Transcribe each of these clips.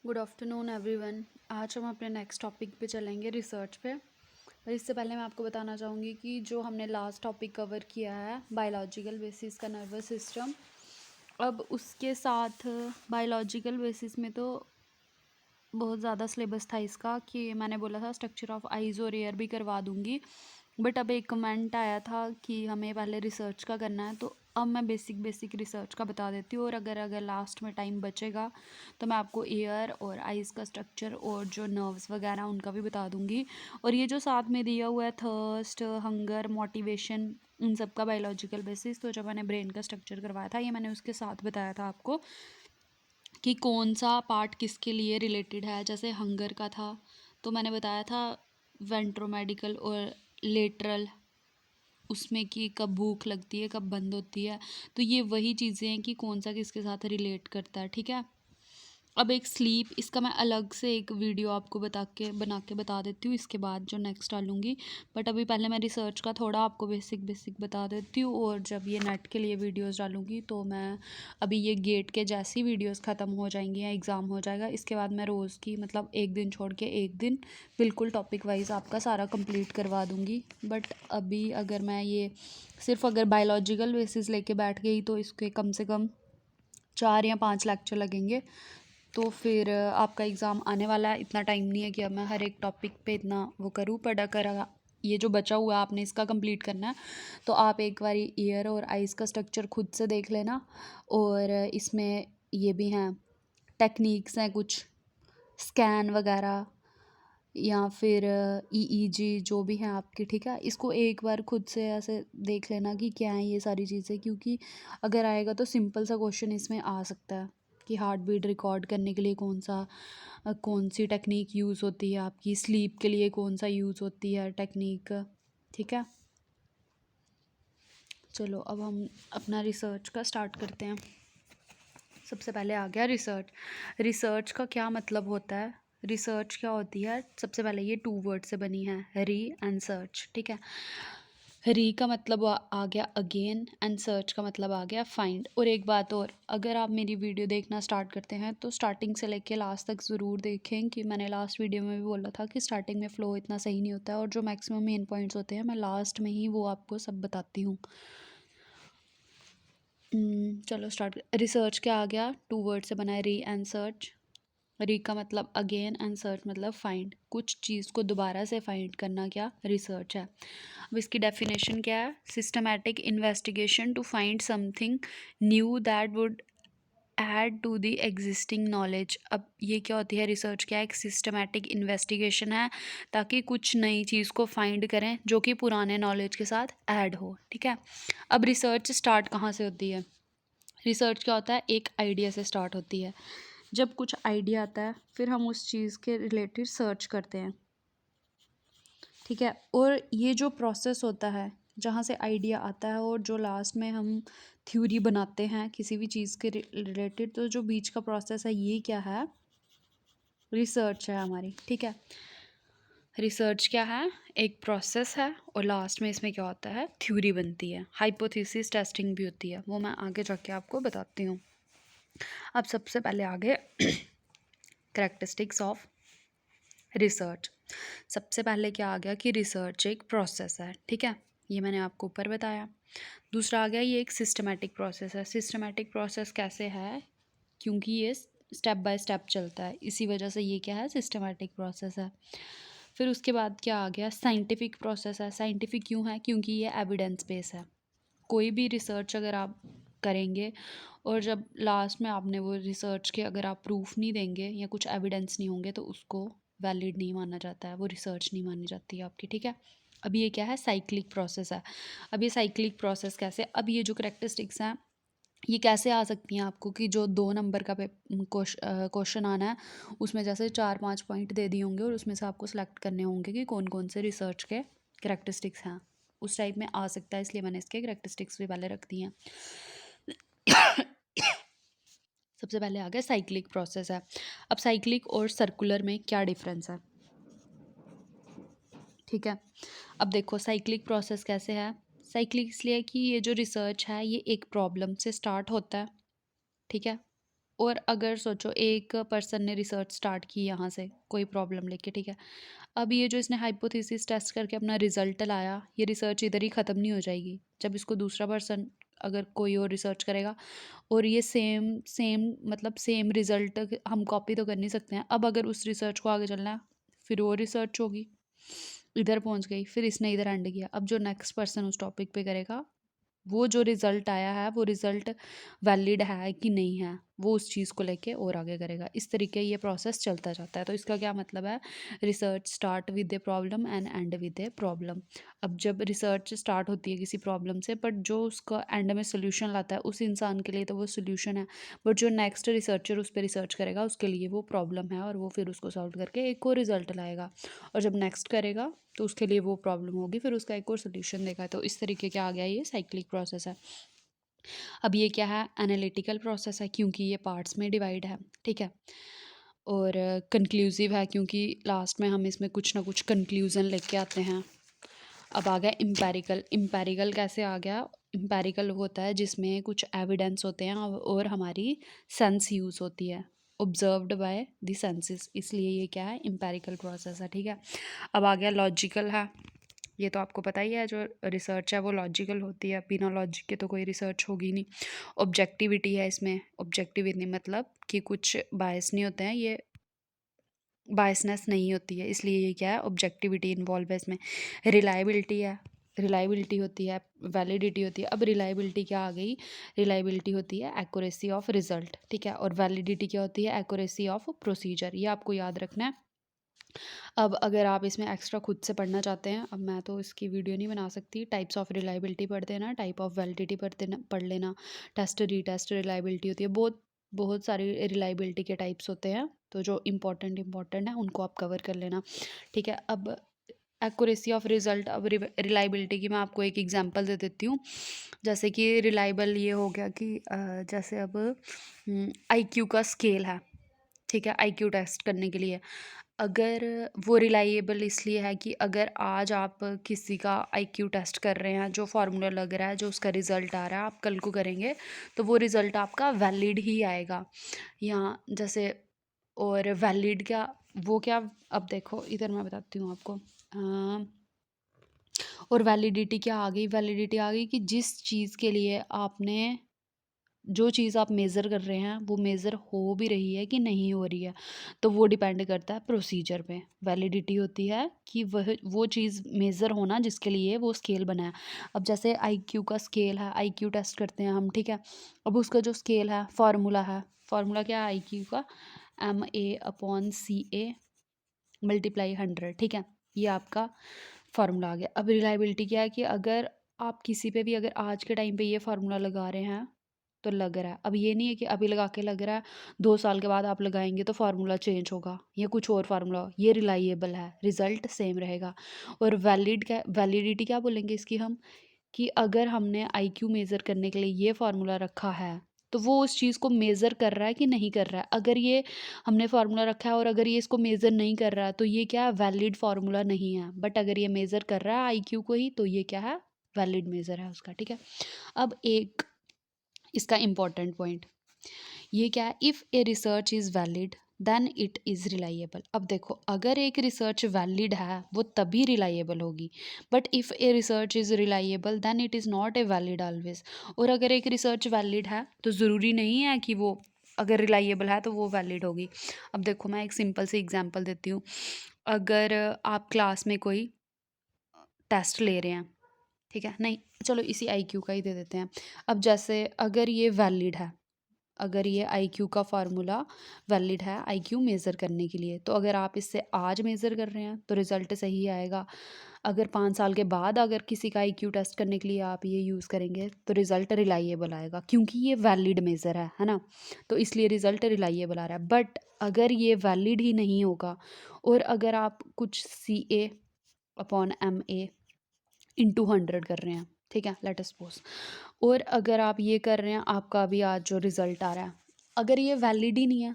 Good afternoon everyone. आज हम अपने नेक्स्ट टॉपिक पे चलेंगे, रिसर्च पे। और इससे पहले मैं आपको बताना चाहूँगी कि जो हमने लास्ट टॉपिक कवर किया है बायोलॉजिकल बेसिस का नर्वस सिस्टम, अब उसके साथ बायोलॉजिकल बेसिस में तो बहुत ज़्यादा सिलेबस था इसका कि मैंने बोला था स्ट्रक्चर ऑफ आइज़ और एयर भी करवा दूँगी, बट अब एक कमेंट आया था कि हमें पहले रिसर्च का करना है, तो अब मैं बेसिक रिसर्च का बता देती हूँ। और अगर लास्ट में टाइम बचेगा तो मैं आपको एयर और आइज़ का स्ट्रक्चर और जो नर्व्स वगैरह उनका भी बता दूँगी। और ये जो साथ में दिया हुआ है थर्स्ट, हंगर, मोटिवेशन, इन सब का बायोलॉजिकल बेसिस, तो जब मैंने ब्रेन का स्ट्रक्चर करवाया था ये मैंने उसके साथ बताया था आपको कि कौन सा पार्ट किसके लिए रिलेटेड है। जैसे हंगर का था तो मैंने बताया था वेंट्रोमेडिकल और लेटरल, उसमें कि कब भूख लगती है कब बंद होती है। तो ये वही चीज़ें हैं कि कौन सा किसके साथ रिलेट करता है, ठीक है। अब एक स्लीप, इसका मैं अलग से एक वीडियो आपको बना के बता देती हूँ इसके बाद जो नेक्स्ट डालूँगी। बट अभी पहले मैं रिसर्च का थोड़ा आपको बेसिक बता देती हूँ, और जब ये नेट के लिए वीडियोस डालूँगी तो मैं अभी ये गेट के जैसी वीडियोस ख़त्म हो जाएंगी या एग्ज़ाम हो जाएगा, इसके बाद मैं रोज़ की मतलब एक दिन छोड़ के एक दिन बिल्कुल टॉपिक वाइज आपका सारा कंप्लीट करवा दूँगी। बट अभी अगर मैं ये सिर्फ अगर बायोलॉजिकल बेसिस लेके बैठ गई तो इसके कम से कम 4 या 5 लेक्चर लगेंगे। तो फिर आपका एग्ज़ाम आने वाला है, इतना टाइम नहीं है कि अब मैं हर एक टॉपिक पे इतना वो करूँ। बट अगर ये जो बचा हुआ है आपने इसका कंप्लीट करना है तो आप एक बार ईयर और आइज़ का स्ट्रक्चर खुद से देख लेना। और इसमें ये भी हैं, टेक्निक्स हैं कुछ, स्कैन वगैरह या फिर ईईजी जो भी हैं आपकी, ठीक है। इसको एक बार खुद से ऐसे देख लेना कि क्या है ये सारी चीज़ें, क्योंकि अगर आएगा तो सिंपल सा क्वेश्चन इसमें आ सकता है कि हार्ट बीट रिकॉर्ड करने के लिए कौन सी टेक्निक यूज़ होती है, आपकी स्लीप के लिए कौन सा यूज़ होती है टेक्निक, ठीक है। चलो अब हम अपना रिसर्च का स्टार्ट करते हैं। सबसे पहले आ गया रिसर्च। रिसर्च का क्या मतलब होता है, रिसर्च क्या होती है। सबसे पहले ये 2 वर्ड से बनी है, री एंड सर्च, ठीक है। री का मतलब आ गया अगेन, एंड सर्च का मतलब आ गया फाइंड। और एक बात और, अगर आप मेरी वीडियो देखना स्टार्ट करते हैं तो स्टार्टिंग से लेके लास्ट तक ज़रूर देखें, कि मैंने लास्ट वीडियो में भी बोला था कि स्टार्टिंग में फ़्लो इतना सही नहीं होता है, और जो मैक्सिमम मेन पॉइंट्स होते हैं मैं लास्ट में ही वो आपको सब बताती हूँ। चलो स्टार्ट। रिसर्च क्या आ गया, 2 वर्ड से बना है, री एंड सर्च। री का मतलब अगेन एंड सर्च मतलब फाइंड, कुछ चीज़ को दोबारा से फाइंड करना क्या रिसर्च है। अब इसकी डेफिनेशन क्या है, systematic investigation to find something new that would add to the existing knowledge. अब ये क्या होती है, रिसर्च क्या है, एक सिस्टमैटिक इन्वेस्टिगेशन है ताकि कुछ नई चीज़ को फाइंड करें जो कि पुराने नॉलेज के साथ ऐड हो, ठीक है। अब रिसर्च स्टार्ट कहाँ से होती है, रिसर्च क्या होता है, एक आइडिया से स्टार्ट होती है। जब कुछ आइडिया आता है फिर हम उस चीज़ के रिलेटेड सर्च करते हैं, ठीक है। और ये जो प्रोसेस होता है जहाँ से आइडिया आता है और जो लास्ट में हम थ्योरी बनाते हैं किसी भी चीज़ के रिलेटेड, तो जो बीच का प्रोसेस है ये क्या है, रिसर्च है हमारी, ठीक है। रिसर्च क्या है, एक प्रोसेस है, और लास्ट में इसमें क्या होता है, थ्योरी बनती है, हाइपोथेसिस टेस्टिंग भी होती है, वो मैं आगे जाके आपको बताती हूँ। अब सबसे पहले आगे करैक्टरिस्टिक्स ऑफ रिसर्च। सबसे पहले क्या आ गया कि रिसर्च एक प्रोसेस है, ठीक है, ये मैंने आपको ऊपर बताया। दूसरा आ गया ये एक सिस्टमैटिक प्रोसेस है। सिस्टमैटिक प्रोसेस कैसे है, क्योंकि ये स्टेप बाय स्टेप चलता है, इसी वजह से ये क्या है, सिस्टमैटिक प्रोसेस है। फिर उसके बाद क्या आ गया, साइंटिफिक प्रोसेस है। साइंटिफिक क्यों है, क्योंकि ये एविडेंस बेस है। कोई भी रिसर्च अगर आप करेंगे और जब लास्ट में आपने वो रिसर्च के अगर आप प्रूफ नहीं देंगे या कुछ एविडेंस नहीं होंगे तो उसको वैलिड नहीं माना जाता है, वो रिसर्च नहीं मानी जाती है आपकी, ठीक है। अब ये क्या है, साइक्लिक प्रोसेस है। अब ये साइक्लिक प्रोसेस कैसे, अब ये जो करेक्टरिस्टिक्स हैं ये कैसे आ सकती हैं आपको, कि जो 2 नंबर का क्वेश्चन आना है उसमें जैसे 4-5 पॉइंट दे दिए होंगे और उसमें से आपको सेलेक्ट करने होंगे कि कौन कौन से रिसर्च के करेक्टरिस्टिक्स हैं, उस टाइप में आ सकता है, इसलिए मैंने इसके करेक्टरिस्टिक्स भी पहले रख दी हैं। सबसे पहले आ गया साइक्लिक प्रोसेस है। अब साइक्लिक और सर्कुलर में क्या डिफरेंस है, ठीक है। अब देखो साइक्लिक प्रोसेस कैसे है, साइक्लिक इसलिए कि ये जो रिसर्च है ये एक प्रॉब्लम से स्टार्ट होता है, ठीक है, और अगर सोचो एक पर्सन ने रिसर्च स्टार्ट की यहाँ से कोई प्रॉब्लम लेके, ठीक है। अब ये जो इसने हाइपोथेसिस टेस्ट करके अपना रिजल्ट लाया, ये रिसर्च इधर ही ख़त्म नहीं हो जाएगी। जब इसको दूसरा पर्सन अगर कोई और रिसर्च करेगा और ये सेम सेम मतलब सेम रिजल्ट हम कॉपी तो कर नहीं सकते हैं। अब अगर उस रिसर्च को आगे चलना है, फिर वो रिसर्च होगी, इधर पहुंच गई, फिर इसने इधर एंड किया। अब जो नेक्स्ट पर्सन उस टॉपिक पे करेगा, वो जो रिज़ल्ट आया है वो रिज़ल्ट वैलिड है कि नहीं है, वो उस चीज़ को लेके और आगे करेगा। इस तरीके ये प्रोसेस चलता जाता है। तो इसका क्या मतलब है, research start with a problem and and with a problem. अब जब रिसर्च स्टार्ट होती है किसी प्रॉब्लम से, बट जो उसका एंड में सोल्यूशन लाता है उस इंसान के लिए तो वो सोल्यूशन है, बट जो नेक्स्ट रिसर्चर उस पर रिसर्च करेगा उसके लिए वो प्रॉब्लम है, और वो फिर उसको सॉल्व करके एक और रिजल्ट लाएगा। और जब नेक्स्ट करेगा तो उसके लिए वो प्रॉब्लम होगी, फिर उसका एक और सोल्यूशन देगा। तो इस तरीके का आ गया, ये साइक्लिक प्रोसेस है। अब ये क्या है, एनालिटिकल प्रोसेस है क्योंकि ये पार्ट्स में डिवाइड है, ठीक है। और कंक्लूसिव है क्योंकि लास्ट में हम इसमें कुछ ना कुछ कंक्लूज़न लेके आते हैं। अब आ गया इम्पेरिकल। इम्पेरिकल कैसे आ गया, इम्पेरिकल होता है जिसमें कुछ एविडेंस होते हैं और हमारी सेंस यूज़ होती है, ऑब्जर्व्ड बाय द सेंसेस, इसलिए ये क्या है, इम्पेरिकल प्रोसेस है, ठीक है। अब आ गया लॉजिकल है। ये तो आपको पता ही है, जो रिसर्च है वो लॉजिकल होती है, बिना लॉजिक के तो कोई रिसर्च होगी नहीं। ऑब्जेक्टिविटी है इसमें, ऑब्जेक्टिविटी मतलब कि कुछ बायस नहीं होते हैं, ये बायसनेस नहीं होती है, इसलिए ये क्या है, ऑब्जेक्टिविटी इन्वॉल्व है इसमें। रिलायबिलिटी है, रिलायबिलिटी होती है, वैलिडिटी होती है। अब रिलायबिलिटी क्या आ गई, रिलायबिलिटी होती है एक्यूरेसी ऑफ रिजल्ट, ठीक है। और वैलिडिटी क्या होती है, एक्यूरेसी ऑफ प्रोसीजर। ये आपको याद रखना है। अब अगर आप इसमें एक्स्ट्रा खुद से पढ़ना चाहते हैं, अब मैं तो इसकी वीडियो नहीं बना सकती, टाइप्स ऑफ रिलायबिलिटी पढ़ देना, टाइप ऑफ वैलिडिटी पढ़ लेना, टेस्ट रीटेस्ट रिलायबिलिटी होती है, बहुत बहुत सारी रिलायबिलिटी के टाइप्स होते हैं। तो जो इंपॉर्टेंट है उनको आप कवर कर लेना, ठीक है। अब एक्यूरेसी ऑफ रिजल्ट, अब रिलायबिलिटी की मैं आपको एक एग्जांपल दे देती हूँ। जैसे कि रिलायबल ये हो गया कि जैसे अब आईक्यू का स्केल है, ठीक है, आईक्यू टेस्ट करने के लिए। अगर वो रिलायबल इसलिए है कि अगर आज आप किसी का आईक्यू टेस्ट कर रहे हैं, जो फार्मूला लग रहा है, जो उसका रिज़ल्ट आ रहा है, आप कल को करेंगे तो वो रिज़ल्ट आपका वैलिड ही आएगा यहाँ जैसे। और वैलिड क्या, वो क्या, अब देखो इधर मैं बताती हूँ आपको। और वैलिडिटी क्या आ गई, वैलिडिटी आ गई कि जिस चीज़ के लिए आपने, जो चीज़ आप मेज़र कर रहे हैं वो मेज़र हो भी रही है कि नहीं हो रही है, तो वो डिपेंड करता है प्रोसीजर पे। वैलिडिटी होती है कि वह वो चीज़ मेज़र होना जिसके लिए वो स्केल बना है। अब जैसे आईक्यू का स्केल है, आईक्यू टेस्ट करते हैं हम, ठीक है। अब उसका जो स्केल है, फार्मूला है, फार्मूला क्या है आईक्यू का, MA/CA मल्टीप्लाई 100, ठीक है। ये आपका फार्मूला आ गया। अब रिलायबिलिटी क्या है कि अगर आप किसी पे भी अगर आज के टाइम पे ये फार्मूला लगा रहे हैं तो लग रहा है, अब ये नहीं है कि अभी लगा के लग रहा है, 2 साल के बाद आप लगाएंगे तो फार्मूला चेंज होगा या कुछ और फार्मूला, ये रिलायबल है, रिजल्ट सेम रहेगा। और वैलिड क्या, वैलिडिटी क्या बोलेंगे इसकी हम, कि अगर हमने आईक्यू मेज़र करने के लिए ये फार्मूला रखा है तो वो उस चीज़ को मेज़र कर रहा है कि नहीं कर रहा है। अगर ये हमने फार्मूला रखा है और अगर ये इसको मेज़र नहीं कर रहा है तो ये क्या है, वैलिड फार्मूला नहीं है। बट अगर ये मेज़र कर रहा है आईक्यू को ही तो ये क्या है, वैलिड मेज़र है उसका, ठीक है। अब एक इसका इम्पॉर्टेंट पॉइंट ये क्या है, if a research is valid then it is reliable. अब देखो अगर एक रिसर्च वैलिड है वो तभी रिलायबल होगी, but if a research is reliable then it is not a valid always. और अगर एक रिसर्च वैलिड है तो ज़रूरी नहीं है कि वो, अगर रिलायबल है तो वो वैलिड होगी। अब देखो मैं एक सिंपल सी एग्जांपल देती हूँ। अगर आप क्लास में कोई टेस्ट ले रहे हैं, ठीक है, नहीं चलो इसी आईक्यू का ही दे देते हैं। अब जैसे अगर ये वैलिड है, अगर ये आईक्यू का फार्मूला वैलिड है आईक्यू मेज़र करने के लिए, तो अगर आप इससे आज मेज़र कर रहे हैं तो रिज़ल्ट सही आएगा। अगर 5 साल के बाद अगर किसी का आईक्यू टेस्ट करने के लिए आप ये यूज़ करेंगे तो रिज़ल्ट रिलायबल आएगा, क्योंकि ये वैलिड मेज़र है ना, तो इसलिए रिज़ल्ट रिलायबल आ रहा है। बट अगर ये वैलिड ही नहीं होगा और अगर आप कुछ CA/MA इंटू 100 कर रहे हैं, ठीक है, लेट अस सपोज, और अगर आप ये कर रहे हैं, आपका अभी आज जो रिज़ल्ट आ रहा है अगर ये वैलिड ही नहीं है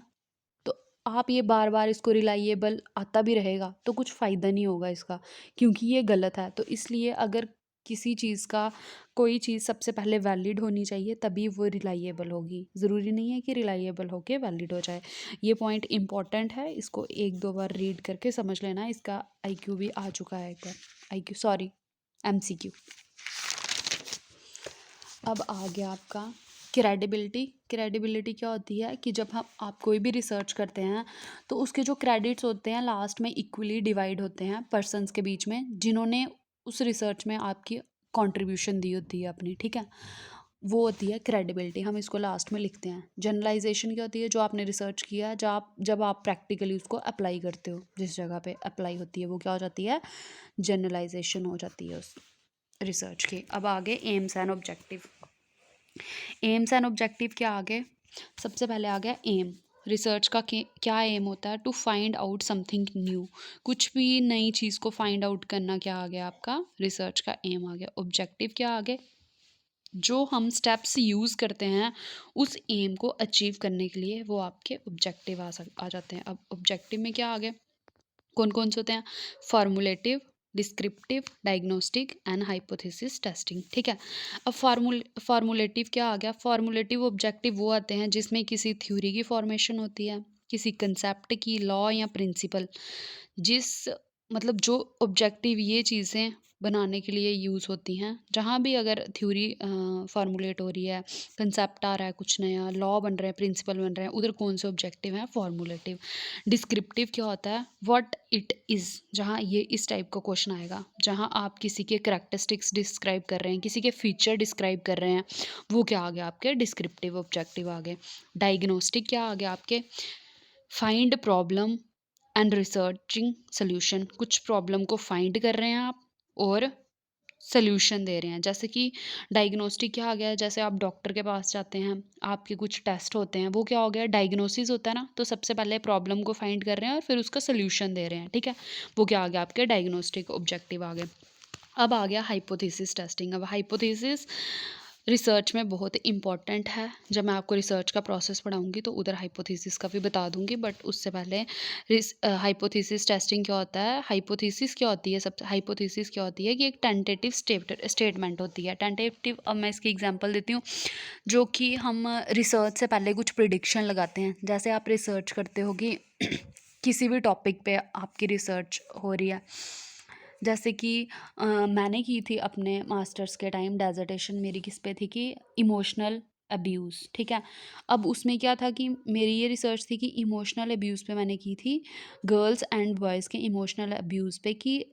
तो आप ये बार बार इसको रिलायबल आता भी रहेगा तो कुछ फ़ायदा नहीं होगा इसका, क्योंकि ये गलत है। तो इसलिए अगर किसी चीज़ का कोई चीज़ सबसे पहले वैलिड होनी चाहिए, तभी वो रिलाइएबल होगी। ज़रूरी नहीं है कि रिलाइएबल होके वैलिड हो जाए। ये पॉइंट इम्पोर्टेंट है, इसको 1-2 बार रीड करके समझ लेना। इसका आईक्यू भी आ चुका है एक बार, आईक्यू सॉरी एमसीक्यू। अब आ गया आपका क्रेडिबिलिटी। क्रेडिबिलिटी क्या होती है कि जब हम आप कोई भी रिसर्च करते हैं तो उसके जो क्रेडिट्स होते हैं लास्ट में इक्वली डिवाइड होते हैं पर्सन्स के बीच में, जिन्होंने उस रिसर्च में आपकी कंट्रीब्यूशन दी होती है अपनी, ठीक है। वो होती है क्रेडिबिलिटी, हम इसको लास्ट में लिखते हैं। जनरलाइजेशन क्या होती है, जो आपने रिसर्च किया है, जब आप प्रैक्टिकली उसको अप्लाई करते हो, जिस जगह पे अप्लाई होती है वो क्या हो जाती है, जनरलाइजेशन हो जाती है उस रिसर्च की। अब आगे AIIMS and objective. AIIMS and objective क्या आगे, सबसे पहले आ गया एम। रिसर्च का क्या एम होता है, to find out something new. कुछ भी नई चीज़ को फाइंड आउट करना क्या आ गया आपका, रिसर्च का एम आ गया। ऑब्जेक्टिव क्या आ गया, जो हम स्टेप्स यूज़ करते हैं उस एम को अचीव करने के लिए, वो आपके ऑब्जेक्टिव आ जाते हैं। अब ऑब्जेक्टिव में क्या आ गया, कौन कौन से होते हैं, formulative, descriptive, diagnostic and hypothesis testing, ठीक है। अब फार्मूलेटिव क्या आ गया, फार्मूलेटिव ऑब्जेक्टिव वो आते हैं जिसमें किसी थ्योरी की फॉर्मेशन होती है, किसी कंसेप्ट की, लॉ या प्रिंसिपल, जिस मतलब जो ऑब्जेक्टिव ये चीज़ें बनाने के लिए यूज़ होती हैं। जहाँ भी अगर थ्योरी फार्मूलेट हो रही है, कंसेप्ट आ रहा है कुछ नया, लॉ बन रहे हैं, प्रिंसिपल बन रहे हैं, उधर कौन से ऑब्जेक्टिव हैं, फार्मूलेटिव। डिस्क्रिप्टिव क्या होता है, व्हाट इट इज़, जहाँ ये इस टाइप का क्वेश्चन आएगा, जहाँ आप किसी के करैक्टरिस्टिक्स डिस्क्राइब कर रहे हैं, किसी के फीचर डिस्क्राइब कर रहे हैं, वो क्या आ गया आपके डिस्क्रिप्टिव ऑब्जेक्टिव आ गए। डायग्नोस्टिक क्या आ गया आपके, find problem and researching solution, कुछ प्रॉब्लम को फाइंड कर रहे हैं आप और सोल्यूशन दे रहे हैं। जैसे कि डायग्नोस्टिक क्या आ गया, जैसे आप डॉक्टर के पास जाते हैं, आपके कुछ टेस्ट होते हैं, वो क्या हो गया, डायग्नोसिस होता है ना, तो सबसे पहले प्रॉब्लम को फाइंड कर रहे हैं और फिर उसका सोल्यूशन दे रहे हैं, ठीक है। वो क्या आ गया आपके डायग्नोस्टिक ऑब्जेक्टिव आ गए। अब आ गया हाइपोथेसिस टेस्टिंग। अब हाइपोथेसिस रिसर्च में बहुत इंपॉर्टेंट है। जब मैं आपको रिसर्च का प्रोसेस पढ़ाऊंगी तो उधर हाइपोथेसिस का भी बता दूंगी, बट उससे पहले हाइपोथेसिस टेस्टिंग क्या होता है, हाइपोथेसिस क्या होती है, सबसे हाइपोथेसिस क्या होती है कि एक टेंटेटिव स्टेटमेंट होती है। टेंटेटिव, अब मैं इसकी एग्जांपल देती हूँ, जो कि हम रिसर्च से पहले कुछ प्रिडिक्शन लगाते हैं। जैसे आप रिसर्च करते हो कि किसी भी टॉपिक पे आपकी रिसर्च हो रही है, जैसे कि मैंने की थी अपने मास्टर्स के टाइम डेजर्टेशन, मेरी किस पे थी कि इमोशनल अब्यूज़, ठीक है। अब उसमें क्या था कि मेरी ये रिसर्च थी कि इमोशनल अब्यूज़ पे मैंने की थी, गर्ल्स एंड बॉयज़ के इमोशनल अब्यूज़ पे, कि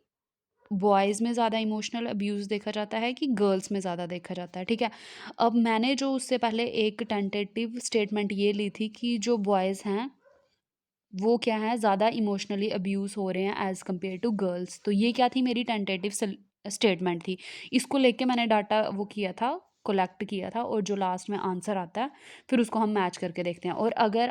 बॉयज़ में ज़्यादा इमोशनल अब्यूज़ देखा जाता है कि गर्ल्स में ज़्यादा देखा जाता है, ठीक है। अब मैंने जो उससे पहले एक टेंटेटिव स्टेटमेंट ये ली थी कि जो बॉयज़ हैं वो क्या है, ज़्यादा इमोशनली अब्यूज़ हो रहे हैं एज़ कम्पेयर टू गर्ल्स। तो ये क्या थी, मेरी टेंटेटिव स्टेटमेंट थी। इसको लेके मैंने डाटा वो किया था, कलेक्ट किया था, और जो लास्ट में आंसर आता है फिर उसको हम मैच करके देखते हैं। और अगर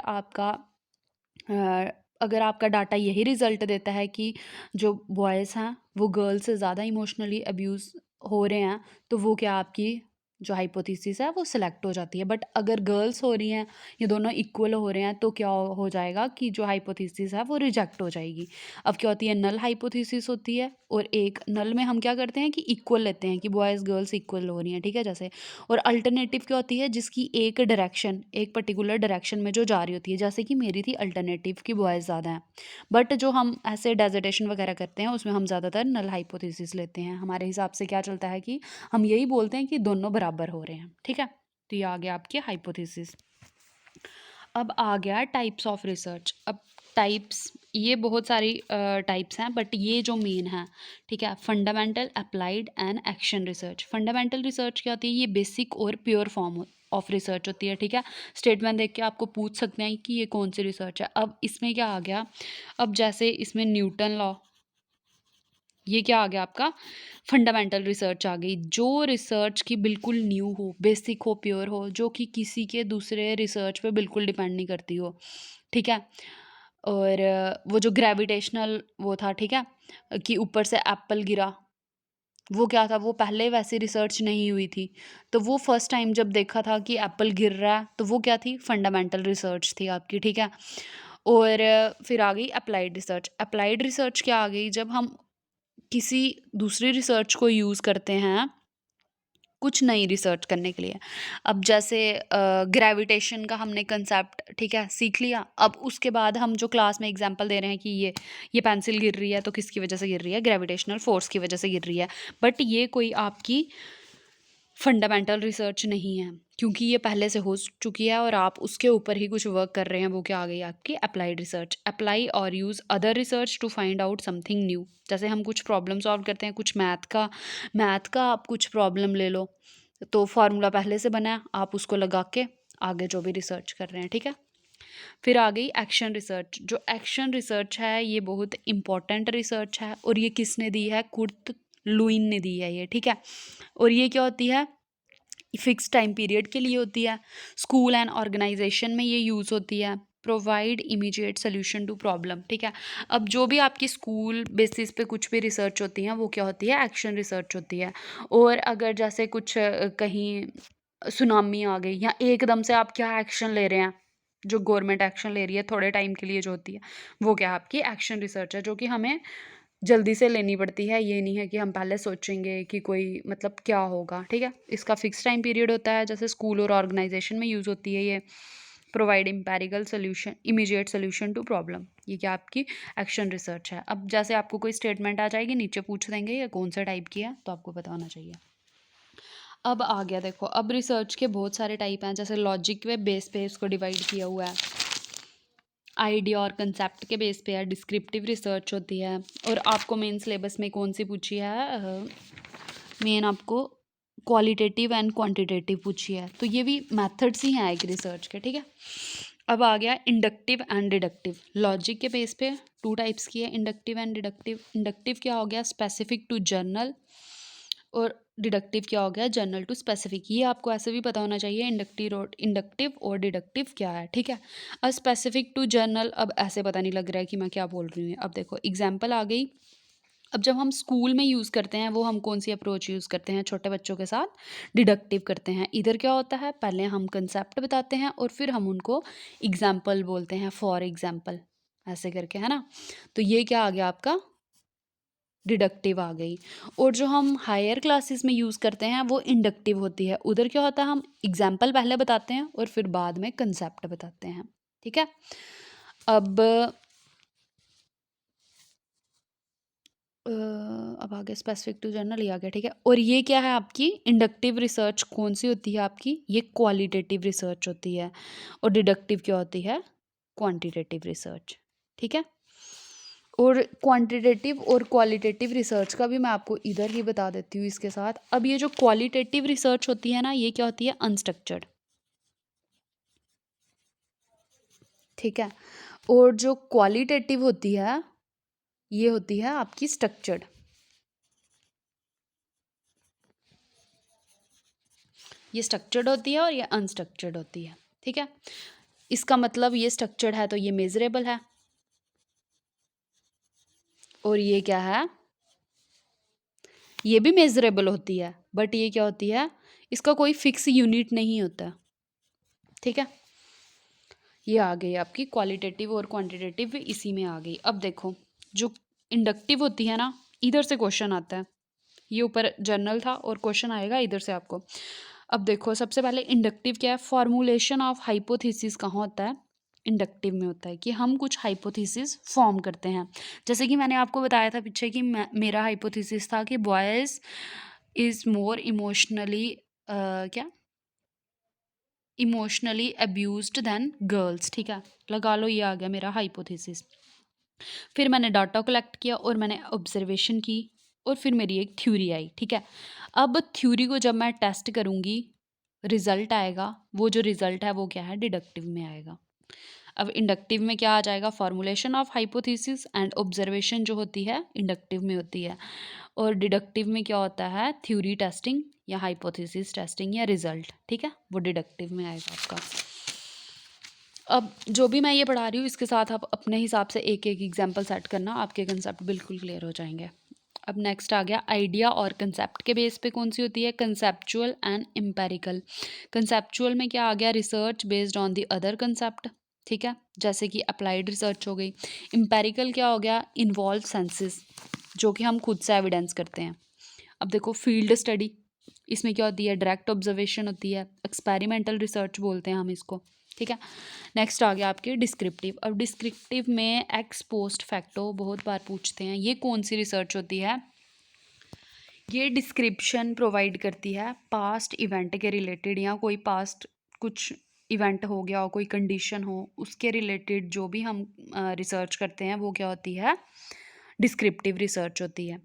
आपका डाटा यही रिज़ल्ट देता है कि जो बॉयज़ हैं वो गर्ल्स से ज़्यादा इमोशनली अब्यूज़ हो रहे हैं, तो वो क्या आपकी जो हाइपोथेसिस है वो सिलेक्ट हो जाती है। बट अगर गर्ल्स हो रही हैं, ये दोनों इक्वल हो रहे हैं, तो क्या हो जाएगा कि जो हाइपोथेसिस है वो रिजेक्ट हो जाएगी। अब क्या होती है, नल हाइपोथेसिस होती है, और एक नल में हम क्या करते हैं कि इक्वल लेते हैं कि बॉयज़ गर्ल्स इक्वल हो रही हैं, ठीक है जैसे। और अल्टरनेटिव क्या होती है, जिसकी एक डायरेक्शन, एक पर्टिकुलर डायरेक्शन में जो जा रही होती है, जैसे कि मेरी थी अल्टरनेटिव की बॉयज़ ज़्यादा हैं। बट जो हम ऐसे डेजर्टेशन वगैरह करते हैं उसमें हम ज़्यादातर नल हाइपोथेसिस लेते हैं। हमारे हिसाब से क्या चलता है कि हम यही बोलते हैं कि दोनों बराबर हो रहे हैं, ठीक है। तो ये आ गया आपके हाइपोथेसिस। अब आ गया टाइप्स ऑफ रिसर्च। अब टाइप्स, ये बहुत सारी टाइप्स हैं, बट ये जो मेन है, ठीक है, fundamental, applied and action research. Fundamental research क्या होती है, ये बेसिक और प्योर फॉर्म ऑफ रिसर्च होती है, ठीक है। स्टेटमेंट देख के आपको पूछ सकते हैं कि ये कौन सी रिसर्च है। अब इसमें क्या आ गया, अब जैसे इसमें न्यूटन लॉ, ये क्या आ गया आपका, फंडामेंटल रिसर्च आ गई। जो रिसर्च की बिल्कुल न्यू हो, बेसिक हो, प्योर हो, जो कि किसी के दूसरे रिसर्च पे बिल्कुल डिपेंड नहीं करती हो, ठीक है। और वो जो ग्रेविटेशनल वो था, ठीक है, कि ऊपर से एप्पल गिरा, वो क्या था, वो पहले वैसी रिसर्च नहीं हुई थी, तो वो फर्स्ट टाइम जब देखा था कि एप्पल गिर रहा है, तो वो क्या थी, फंडामेंटल रिसर्च थी आपकी, ठीक है। और फिर आ गई अप्लाइड रिसर्च। अप्लाइड रिसर्च क्या आ गई, जब हम किसी दूसरी रिसर्च को यूज़ करते हैं कुछ नई रिसर्च करने के लिए। अब जैसे ग्रेविटेशन का हमने कंसेप्ट ठीक है सीख लिया, अब उसके बाद हम जो क्लास में एग्जांपल दे रहे हैं कि ये पेंसिल गिर रही है तो किसकी वजह से गिर रही है, ग्रेविटेशनल फोर्स की वजह से गिर रही है। बट ये कोई आपकी फंडामेंटल रिसर्च नहीं है, क्योंकि ये पहले से हो चुकी है और आप उसके ऊपर ही कुछ वर्क कर रहे हैं। वो क्या आ गई आपकी अप्लाइड रिसर्च। अप्लाई और use other research to find out something new. जैसे हम कुछ प्रॉब्लम सॉल्व करते हैं, कुछ मैथ का आप कुछ प्रॉब्लम ले लो, तो फार्मूला पहले से बना है, आप उसको लगा के आगे जो भी रिसर्च कर रहे हैं, ठीक है। फिर आ गई एक्शन रिसर्च। जो एक्शन रिसर्च है ये बहुत इंपॉर्टेंट रिसर्च है, और ये किसने दी है, कुर्ट लुइन ने दी है ये, ठीक है। और ये क्या होती है, फिक्स टाइम पीरियड के लिए होती है। स्कूल एंड ऑर्गेनाइजेशन में ये यूज़ होती है। Provide immediate solution to problem, ठीक है। अब जो भी आपकी स्कूल बेसिस पे कुछ भी रिसर्च होती है वो क्या होती है, एक्शन रिसर्च होती है। और अगर जैसे कुछ कहीं सुनामी आ गई या एकदम से आप क्या एक्शन ले रहे हैं, जो गवर्नमेंट एक्शन ले रही है थोड़े टाइम के लिए जो होती है, वो क्या आपकी एक्शन रिसर्च है, जो कि हमें जल्दी से लेनी पड़ती है। ये नहीं है कि हम पहले सोचेंगे कि कोई मतलब क्या होगा, ठीक है। इसका फिक्स टाइम पीरियड होता है, जैसे स्कूल और ऑर्गेनाइजेशन में यूज़ होती है ये। Provide empirical solution, immediate solution to problem, ये क्या आपकी एक्शन रिसर्च है। अब जैसे आपको कोई स्टेटमेंट आ जाएगी, नीचे पूछ देंगे ये कौन सा टाइप की है, तो आपको पता होना चाहिए। अब आ गया देखो, अब रिसर्च के बहुत सारे टाइप हैं। जैसे लॉजिक वे बेस पे इसको डिवाइड किया हुआ है, आइडिया और कंसेप्ट के बेस पे है, डिस्क्रिप्टिव रिसर्च होती है। और आपको मेन सिलेबस में कौन सी पूछी है, मेन आपको क्वालिटेटिव एंड क्वांटिटेटिव पूछी है। तो ये भी मेथड्स ही हैं एक रिसर्च के, ठीक है। अब आ गया इंडक्टिव एंड डिडक्टिव। लॉजिक के बेस पे टू टाइप्स की है, इंडक्टिव एंड डिडक्टिव। इंडक्टिव क्या हो गया, स्पेसिफिक टू जर्नल, और डिडक्टिव क्या हो गया, जनरल टू स्पेसिफिक। ये आपको ऐसे भी पता होना चाहिए इंडक्टिव और डिडक्टिव क्या है, ठीक है। अब स्पेसिफिक टू जनरल, अब ऐसे पता नहीं लग रहा है कि मैं क्या बोल रही हूँ। अब देखो एग्जाम्पल आ गई। अब जब हम स्कूल में यूज़ करते हैं वो हम कौन सी अप्रोच यूज़ करते हैं, छोटे बच्चों के साथ डिडक्टिव करते हैं। इधर क्या होता है, पहले हम कंसेप्ट बताते हैं और फिर हम उनको एग्जाम्पल बोलते हैं, फॉर एग्जाम्पल ऐसे करके, है ना। तो ये क्या आ गया आपका, डिडक्टिव आ गई। और जो हम हायर क्लासेस में यूज़ करते हैं वो इंडक्टिव होती है। उधर क्या होता है, हम एग्जाम्पल पहले बताते हैं और फिर बाद में कंसेप्ट बताते हैं, ठीक है। अब अब आ गया स्पेसिफिक टू जनरल, ये आ गया, ठीक है। और ये क्या है आपकी इंडक्टिव रिसर्च, कौन सी होती है आपकी, ये क्वालिटेटिव रिसर्च होती है। और डिडक्टिव क्या होती है, क्वांटिटेटिव रिसर्च, ठीक है। और क्वांटिटेटिव और क्वालिटेटिव रिसर्च का भी मैं आपको इधर ही बता देती हूँ इसके साथ। अब ये जो क्वालिटेटिव रिसर्च होती है ना, ये क्या होती है, अनस्ट्रक्चर्ड, ठीक है। और जो क्वालिटेटिव होती है ये होती है आपकी स्ट्रक्चर्ड। ये स्ट्रक्चर्ड होती है और ये अनस्ट्रक्चर्ड होती है, ठीक है। इसका मतलब ये स्ट्रक्चर्ड है तो ये मेजरेबल है, और ये क्या है, ये भी मेजरेबल होती है, बट ये क्या होती है, इसका कोई फिक्स यूनिट नहीं होता, ठीक है। ये आ गई आपकी क्वालिटेटिव और क्वांटिटेटिव इसी में आ गई। अब देखो जो इंडक्टिव होती है ना, इधर से क्वेश्चन आता है, ये ऊपर जर्नल था और क्वेश्चन आएगा इधर से आपको। अब देखो सबसे पहले इंडक्टिव क्या है, फॉर्मुलेशन ऑफ हाइपोथेसिस कहाँ होता है, इंडक्टिव में होता है, कि हम कुछ हाइपोथेसिस फॉर्म करते हैं। जैसे कि मैंने आपको बताया था पीछे कि मेरा हाइपोथेसिस था कि बॉयज़ इज़ मोर इमोशनली क्या इमोशनली अब्यूज्ड दैन गर्ल्स, ठीक है। लगा लो, ये आ गया मेरा हाइपोथेसिस। फिर मैंने डाटा कलेक्ट किया और मैंने ऑब्जर्वेशन की, और फिर मेरी एक थ्योरी आई, ठीक है। अब थ्योरी को जब मैं टेस्ट करूँगी, रिजल्ट आएगा, वो जो रिजल्ट है वो क्या है, डिडक्टिव में आएगा। अब इंडक्टिव में क्या आ जाएगा, formulation of hypothesis, and observation जो होती है इंडक्टिव में होती है। और डिडक्टिव में क्या होता है, थ्योरी टेस्टिंग या हाइपोथेसिस टेस्टिंग या रिजल्ट, ठीक है, वो डिडक्टिव में आएगा आपका। अब जो भी मैं ये पढ़ा रही हूँ इसके साथ आप अपने हिसाब से एक एक एग्जाम्पल सेट करना, आपके कंसेप्ट बिल्कुल क्लियर हो जाएंगे। अब नेक्स्ट आ गया आइडिया और कंसेप्ट के बेस पे कौन सी होती है, कंसेप्चुअल एंड एम्पेरिकल। कंसेप्चुअल में क्या आ गया, research based on the other concept, ठीक है, जैसे कि अप्लाइड रिसर्च हो गई। एम्पेरिकल क्या हो गया, इन्वॉल्व सेंसेस, जो कि हम खुद से एविडेंस करते हैं। अब देखो फील्ड स्टडी, इसमें क्या होती है, डायरेक्ट ऑब्जर्वेशन होती है, एक्सपेरिमेंटल रिसर्च बोलते हैं हम इसको, ठीक है। नेक्स्ट आ गया आपके डिस्क्रिप्टिव। अब डिस्क्रिप्टिव में एक्स पोस्ट फैक्टो बहुत बार पूछते हैं, ये कौन सी रिसर्च होती है, ये डिस्क्रिप्शन प्रोवाइड करती है पास्ट इवेंट के रिलेटेड, या कोई पास्ट कुछ इवेंट हो गया हो, कोई कंडीशन हो, उसके रिलेटेड जो भी हम रिसर्च करते हैं वो क्या होती है, डिस्क्रिप्टिव रिसर्च होती है।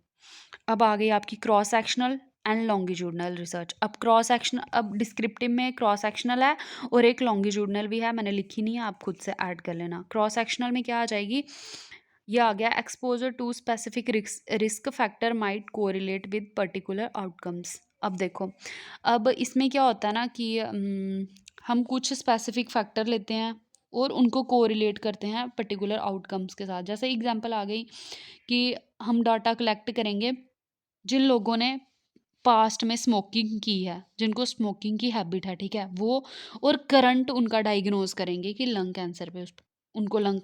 अब आ गई आपकी cross sectional and longitudinal research. अब क्रॉस सेक्शन, अब डिस्क्रिप्टिव में क्रॉस सेक्शनल है और एक लॉन्गिट्यूडनल भी है, मैंने लिखी नहीं है, आप खुद से ऐड कर लेना। क्रॉस सेक्शनल में क्या आ जाएगी, ये आ गया exposure to specific risk factor might correlate with particular outcomes. अब देखो, अब इसमें क्या होता है ना कि हम कुछ स्पेसिफिक फैक्टर लेते हैं और उनको कोरिलेट करते हैं पर्टिकुलर आउटकम्स के साथ। जैसे एग्जांपल आ गई कि हम डाटा कलेक्ट करेंगे जिन लोगों ने पास्ट में स्मोकिंग की है, जिनको स्मोकिंग की हैबिट है, ठीक है, वो, और करंट उनका डायग्नोज करेंगे कि लंग कैंसर पे उनको लंग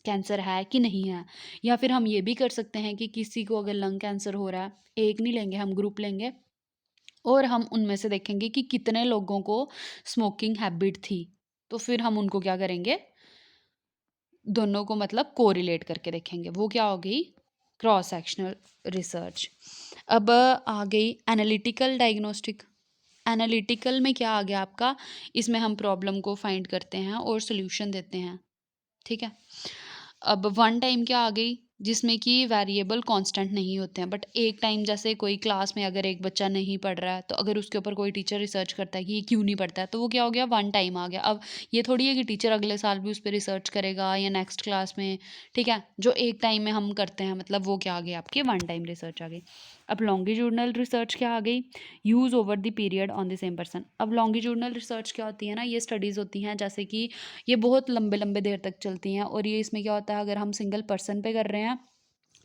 कैंसर है कि नहीं है। या फिर हम ये भी कर सकते हैं कि किसी को अगर लंग कैंसर हो रहा है, एक नहीं लेंगे हम, ग्रुप लेंगे और हम उनमें से देखेंगे कि कितने लोगों को स्मोकिंग हैबिट थी, तो फिर हम उनको क्या करेंगे, दोनों को मतलब कोरिलेट करके देखेंगे, वो क्या हो गई, क्रॉस सेक्शनल रिसर्च। अब आ गई एनालिटिकल डायग्नोस्टिक। एनालिटिकल में क्या आ गया आपका, इसमें हम प्रॉब्लम को फाइंड करते हैं और सोल्यूशन देते हैं, ठीक है। अब वन टाइम क्या आ गई, जिसमें कि वेरिएबल कांस्टेंट नहीं होते हैं, बट एक टाइम जैसे कोई क्लास में अगर एक बच्चा नहीं पढ़ रहा है तो अगर उसके ऊपर कोई टीचर रिसर्च करता है कि ये क्यों नहीं पढ़ता है, तो वो क्या हो गया, वन टाइम आ गया। अब ये थोड़ी है कि टीचर अगले साल भी उस पर रिसर्च करेगा या नेक्स्ट क्लास में, ठीक है, जो एक टाइम में हम करते हैं, मतलब वो क्या आ गई आपकी वन टाइम रिसर्च आ गई। अब लॉन्गिट्यूडनल रिसर्च क्या आ गई, use over the period on the same person. अब लॉन्गिट्यूडनल रिसर्च क्या होती है ना, ये स्टडीज़ होती हैं जैसे कि ये बहुत लंबे लंबे देर तक चलती हैं, और ये इसमें क्या होता है, अगर हम सिंगल पर्सन पे कर रहे हैं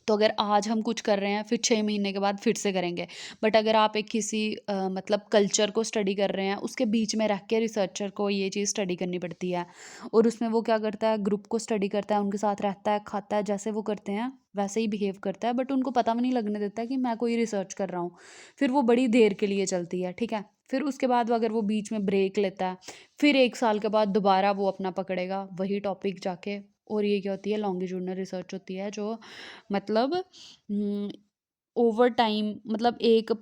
तो अगर आज हम कुछ कर रहे हैं फिर 6 महीने के बाद फिर से करेंगे, बट अगर आप एक किसी मतलब कल्चर को स्टडी कर रहे हैं, उसके बीच में रख के रिसर्चर को ये चीज़ स्टडी करनी पड़ती है, और उसमें वो क्या करता है, ग्रुप को स्टडी करता है, उनके साथ रहता है, खाता है, जैसे वो करते हैं वैसे ही बिहेव करता है, बट उनको पता भी नहीं लगने देता कि मैं कोई रिसर्च कर रहा हूँ। फिर वो बड़ी देर के लिए चलती है, ठीक है। फिर उसके बाद अगर वो बीच में ब्रेक लेता है, फिर 1 साल के बाद दोबारा वो अपना पकड़ेगा वही टॉपिक जाके, और ये क्या होती है, लॉन्गिट्यूडनल रिसर्च होती है, जो मतलब ओवर टाइम, मतलब एक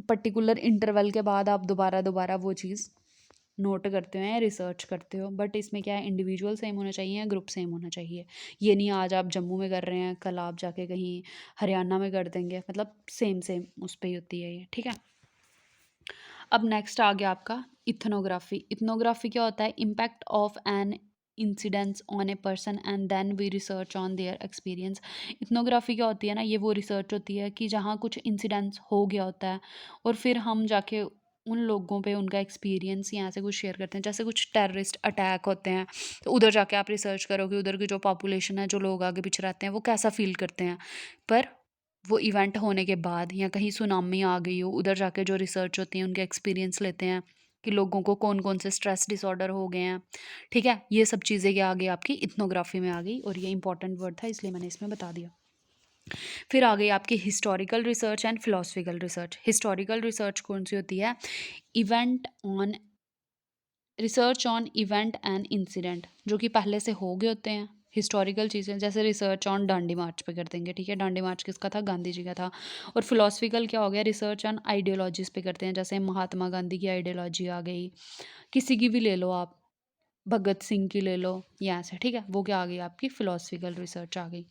पर्टिकुलर इंटरवल के बाद आप दोबारा दोबारा वो चीज़ नोट करते हो या रिसर्च करते हो, बट इसमें क्या है, इंडिविजुअल सेम होना चाहिए या ग्रुप सेम होना चाहिए। ये नहीं आज आप जम्मू में कर रहे हैं कल आप जाके कहीं हरियाणा में कर देंगे, मतलब सेम सेम उस पर ही होती है ये, ठीक है। अब नेक्स्ट आ गया आपका इथनोग्राफी। इथनोग्राफी क्या होता है, impact of an incidents on a person and then we research on their experience. Ethnography क्या होती है ना, ये वो रिसर्च होती है कि जहाँ कुछ इंसिडेंट्स हो गया होता है और फिर हम जाके उन लोगों पे उनका एक्सपीरियंस या ऐसे कुछ शेयर करते हैं। जैसे कुछ टेररिस्ट अटैक होते हैं तो उधर जाके आप रिसर्च करोगे, उधर की जो पॉपुलेशन है, जो लोग आगे पीछे रहते हैं, वो कैसा फील करते हैं। पर वो इवेंट होने के बाद या कहीं सुनामी आ गई हो, उधर जाके जो रिसर्च होती है उनके एक्सपीरियंस लेते हैं कि लोगों को कौन कौन से स्ट्रेस डिसऑर्डर हो गए हैं, ठीक है। ये सब चीज़ें क्या आ गई आपकी इथनोग्राफी में आ गई, और ये इंपॉर्टेंट वर्ड था इसलिए मैंने इसमें बता दिया। फिर आ गई आपकी historical research and philosophical research. Historical research कौन सी होती है, event on, research on event and incident जो कि पहले से हो गए होते हैं, हिस्टोरिकल चीज़ें, जैसे रिसर्च ऑन डांडी मार्च पे कर देंगे, ठीक है, डांडी मार्च किसका था, गांधी जी का था। और फिलोसफिकल क्या हो गया, रिसर्च ऑन आइडियोलॉजीज पे करते हैं, जैसे महात्मा गांधी की आइडियोलॉजी आ गई, किसी की भी ले लो आप, भगत सिंह की ले लो, या ऐसे, ठीक है, वो क्या आ गई आपकी फिलोसफिकल रिसर्च आ गई।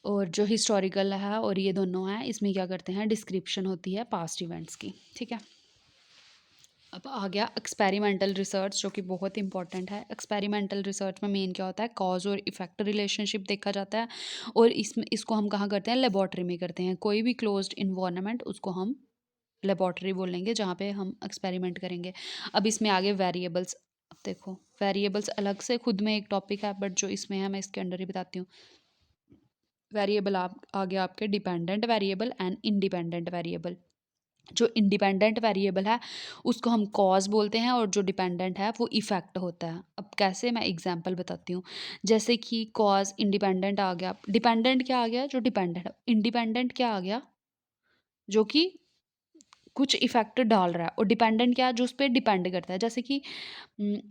और जो हिस्टोरिकल है और ये दोनों हैं, इसमें क्या करते हैं, डिस्क्रिप्शन होती है पास्ट इवेंट्स की, ठीक है। अब आ गया एक्सपेरिमेंटल रिसर्च, जो कि बहुत इंपॉर्टेंट है। एक्सपेरिमेंटल रिसर्च में मेन क्या होता है, कॉज और इफेक्ट रिलेशनशिप देखा जाता है, और इसको हम कहाँ करते हैं, लेबॉर्ट्री में करते हैं। कोई भी क्लोज्ड इन्वायरमेंट उसको हम लेबॉर्ट्री बोलेंगे जहाँ पे हम एक्सपेरिमेंट करेंगे। अब इसमें आगे वेरिएबल्स, अब देखो वेरिएबल्स अलग से खुद में एक टॉपिक है, बट जो इसमें है मैं इसके अंडर ही बताती हूँ। वेरिएबल आप आ गया आपके dependent variable and independent variable. जो इंडिपेंडेंट वेरिएबल है उसको हम कॉज बोलते हैं और जो डिपेंडेंट है वो इफ़ेक्ट होता है। अब कैसे, मैं एग्जांपल बताती हूँ। जैसे कि कॉज इंडिपेंडेंट आ गया, डिपेंडेंट क्या आ गया, जो डिपेंडेंट है। इंडिपेंडेंट क्या आ गया, जो कि कुछ इफ़ेक्ट डाल रहा है, और डिपेंडेंट क्या है, जो उस पर डिपेंड करता है। जैसे कि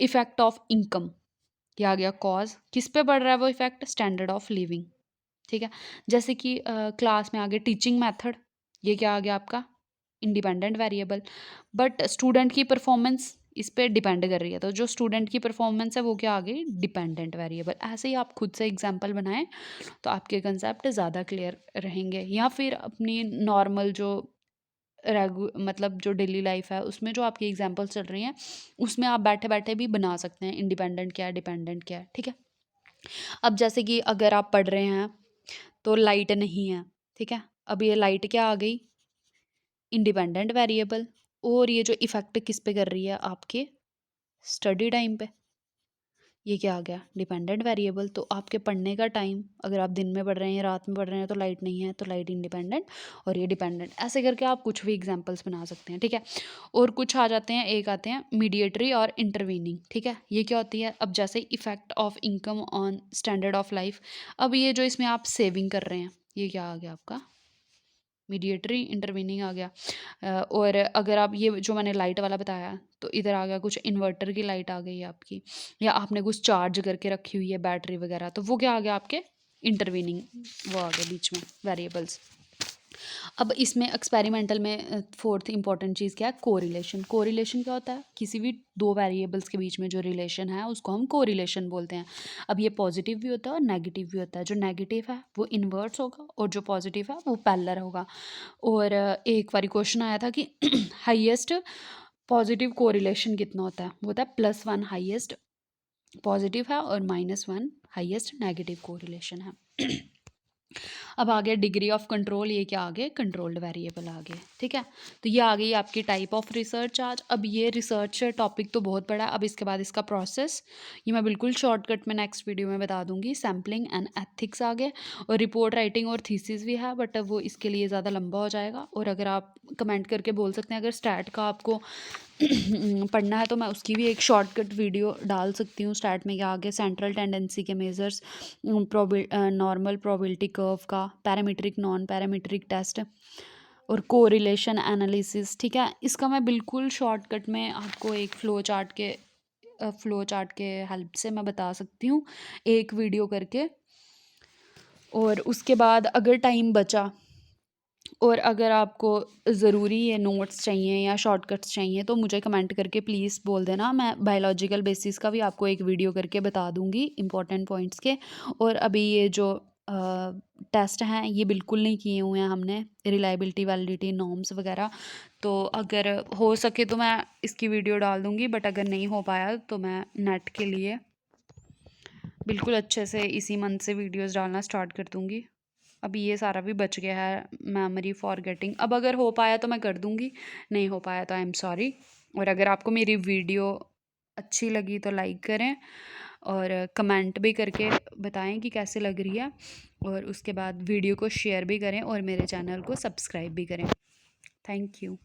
इफ़ेक्ट ऑफ इनकम, क्या आ गया, कॉज। किस पे पड़ रहा है वो इफ़ेक्ट, स्टैंडर्ड ऑफ लिविंग, ठीक है। जैसे कि क्लास में आगे टीचिंग मेथड, ये क्या आ गया आपका, इंडिपेंडेंट वेरिएबल। बट स्टूडेंट की परफॉर्मेंस इस पे डिपेंड कर रही है, तो जो स्टूडेंट की परफॉर्मेंस है वो क्या आ गई, डिपेंडेंट वेरिएबल। ऐसे ही आप खुद से एग्जांपल बनाएं तो आपके कंसेप्ट ज़्यादा क्लियर रहेंगे। या फिर अपनी नॉर्मल जो मतलब जो डेली लाइफ है उसमें जो आपकी एग्जांपल्स चल रही हैं उसमें आप बैठे बैठे भी बना सकते हैं, इंडिपेंडेंट क्या है, डिपेंडेंट क्या है, ठीक है। अब जैसे कि अगर आप पढ़ रहे हैं तो लाइट नहीं है, ठीक है। अब ये लाइट क्या आ गई, इंडिपेंडेंट वेरिएबल। और ये जो इफ़ेक्ट किस पे कर रही है, आपके स्टडी टाइम पे, ये क्या आ गया, डिपेंडेंट वेरिएबल। तो आपके पढ़ने का टाइम, अगर आप दिन में पढ़ रहे हैं या रात में पढ़ रहे हैं तो लाइट नहीं है, तो लाइट इंडिपेंडेंट और ये डिपेंडेंट। ऐसे करके आप कुछ भी एग्जांपल्स बना सकते हैं, ठीक है। और कुछ आ जाते हैं, एक आते हैं मीडिएटरी और इंटरवीनिंग, ठीक है। ये क्या होती है, अब जैसे effect of income on standard of life. अब ये जो इसमें आप सेविंग कर रहे हैं, ये क्या आ गया आपका, मीडिएटरी इंटरवीनिंग आ गया। और अगर आप ये जो मैंने लाइट वाला बताया तो इधर आ गया कुछ इन्वर्टर की लाइट आ गई आपकी, या आपने कुछ चार्ज करके रखी हुई है बैटरी वगैरह, तो वो क्या आ गया आपके इंटरवीनिंग, वो आ गया बीच में वेरिएबल्स। अब इसमें एक्सपेरिमेंटल में फोर्थ इंपॉर्टेंट चीज़ क्या है, कोरिलेशन। कोरिलेशन क्या होता है, किसी भी दो वेरिएबल्स के बीच में जो रिलेशन है उसको हम कोरिलेशन बोलते हैं। अब ये पॉजिटिव भी होता है और नेगेटिव भी होता है। जो नेगेटिव है वो इन्वर्स होगा और जो पॉजिटिव है वो पैरेलल होगा। और एक बारी क्वेश्चन आया था कि हाईएस्ट पॉजिटिव कोरिलेशन कितना होता है, वो होता है +1 हाईएस्ट पॉजिटिव है और -1 हाईएस्ट नेगेटिव कोरिलेशन है। अब आ गया डिग्री ऑफ कंट्रोल, ये क्या आ गए, कंट्रोल्ड वेरिएबल आ गए, ठीक है। तो ये आ गई आपकी टाइप ऑफ रिसर्च आज। अब ये रिसर्च टॉपिक तो बहुत बड़ा है, अब इसके बाद इसका प्रोसेस ये मैं बिल्कुल शॉर्टकट में नेक्स्ट वीडियो में बता दूंगी। सैम्पलिंग एंड एथिक्स आ गए, और रिपोर्ट राइटिंग और थीसिस भी है, बट वो इसके लिए ज़्यादा लंबा हो जाएगा। और अगर आप कमेंट करके बोल सकते हैं अगर स्टैट का आपको पढ़ना है तो मैं उसकी भी एक शॉर्टकट वीडियो डाल सकती हूँ। स्टार्ट में क्या आगे, सेंट्रल टेंडेंसी के मेजर्स, नॉर्मल प्रोबेबिलिटी कर्व का, पैरामीट्रिक नॉन पैरामीट्रिक टेस्ट और कोरिलेशन एनालिसिस, ठीक है। इसका मैं बिल्कुल शॉर्टकट में आपको एक फ्लो चार्ट के हेल्प से मैं बता सकती हूँ एक वीडियो करके। और उसके बाद अगर टाइम बचा और अगर आपको ज़रूरी ये नोट्स चाहिए या शॉर्टकट्स चाहिए तो मुझे कमेंट करके प्लीज़ बोल देना, मैं बायोलॉजिकल बेसिस का भी आपको एक वीडियो करके बता दूंगी इंपॉर्टेंट पॉइंट्स के। और अभी ये जो टेस्ट हैं ये बिल्कुल नहीं किए हुए हैं हमने, रिलायबिलिटी वैलिडिटी नॉर्म्स वगैरह। तो अगर हो सके तो मैं इसकी वीडियो डाल दूंगी, बट अगर नहीं हो पाया तो मैं नेट के लिए बिल्कुल अच्छे से इसी मंथ से वीडियोस डालना स्टार्ट कर दूंगी। अभी ये सारा भी बच गया है, मेमोरी फॉरगेटिंग। अब अगर हो पाया तो मैं कर दूंगी, नहीं हो पाया तो आई एम सॉरी। और अगर आपको मेरी वीडियो अच्छी लगी तो लाइक करें और कमेंट भी करके बताएं कि कैसे लग रही है, और उसके बाद वीडियो को शेयर भी करें और मेरे चैनल को सब्सक्राइब भी करें। Thank you.